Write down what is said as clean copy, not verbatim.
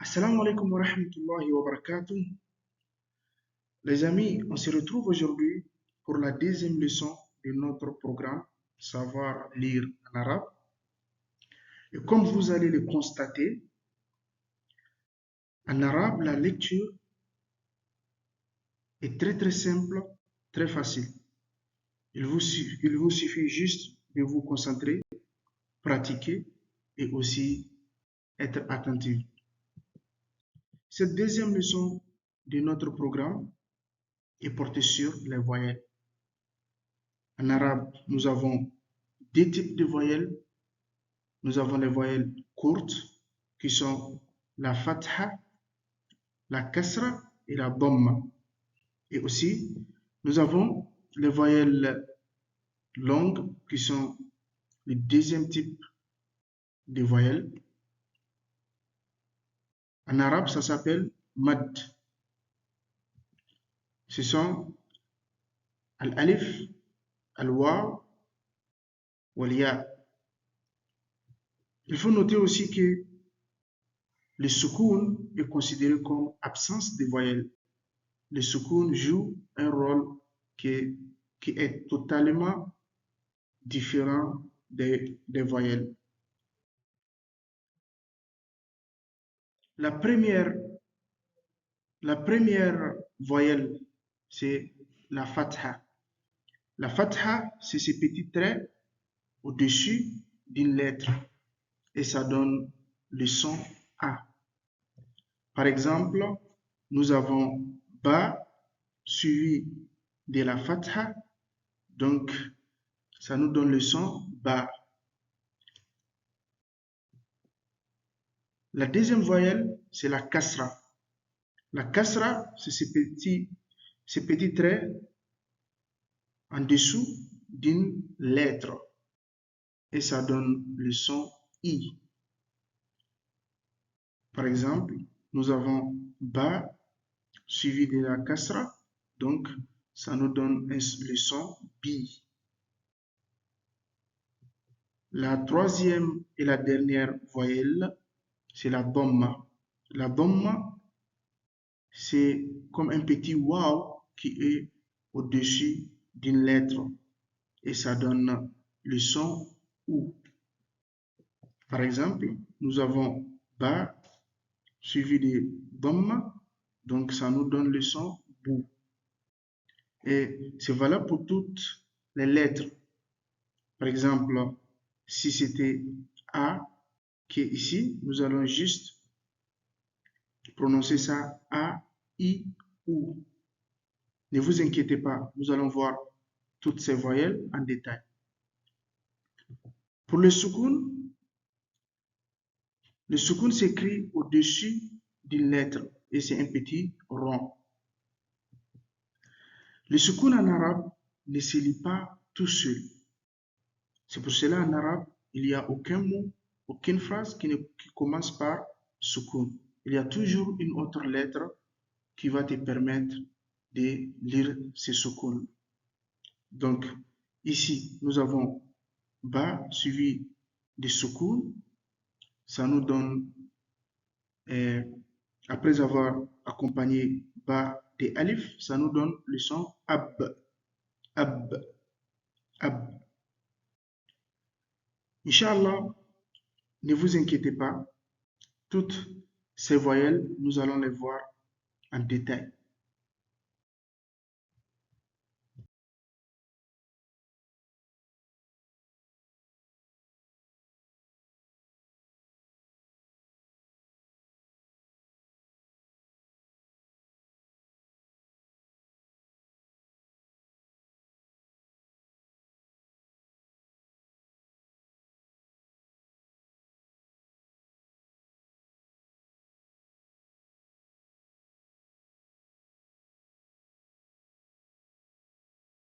Assalamu alaikum wa rahmatullahi wa barakatuh. Les amis, on se retrouve aujourd'hui pour la deuxième leçon de notre programme Savoir lire en arabe. Et comme vous allez le constater, en arabe, la lecture est très simple, très facile. Il vous suffit juste de vous concentrer, pratiquer et aussi être attentif. Cette deuxième leçon de notre programme est portée sur les voyelles. En arabe, nous avons deux types de voyelles. Nous avons les voyelles courtes qui sont la fatha, la kasra et la dhamma. Et aussi, nous avons les voyelles longues qui sont le deuxième type de voyelles. En arabe, ça s'appelle mad. Ce sont al-alif, al-waw, wal-ya. Il faut noter aussi que le soukoun est considéré comme absence de voyelles. Le soukoun joue un rôle qui est totalement différent des voyelles. La première voyelle, c'est la fatha. La fatha, c'est ces petits traits au-dessus d'une lettre et ça donne le son A. Par exemple, nous avons ba suivi de la fatha, donc ça nous donne le son ba. La deuxième voyelle, c'est la kasra. La kasra, c'est ces petits traits en dessous d'une lettre et ça donne le son I. Par exemple, nous avons ba suivi de la kasra, donc ça nous donne le son bi. La troisième et la dernière voyelle, c'est la dhamma. La dhamma, c'est comme un petit waw qui est au-dessus d'une lettre et ça donne le son ou. Par exemple, nous avons ba suivi de dhamma, donc ça nous donne le son bou. Et c'est valable pour toutes les lettres. Par exemple, si c'était A qui est ici, nous allons juste prononcer ça A, I, OU. Ne vous inquiétez pas, nous allons voir toutes ces voyelles en détail. Pour le soukoun s'écrit au-dessus d'une lettre et c'est un petit rond. Le soukoun en arabe ne se lit pas tout seul. C'est pour cela en arabe, il n'y a aucun mot, aucune phrase qui commence par soukoun. Il y a toujours une autre lettre qui va te permettre de lire ce soukoun. Donc, ici, nous avons ba suivi de soukoun. Ça nous donne, après avoir accompagné ba de alif, ça nous donne le son ab, ab, ab. Inch'Allah, ne vous inquiétez pas, toutes ces voyelles, nous allons les voir en détail.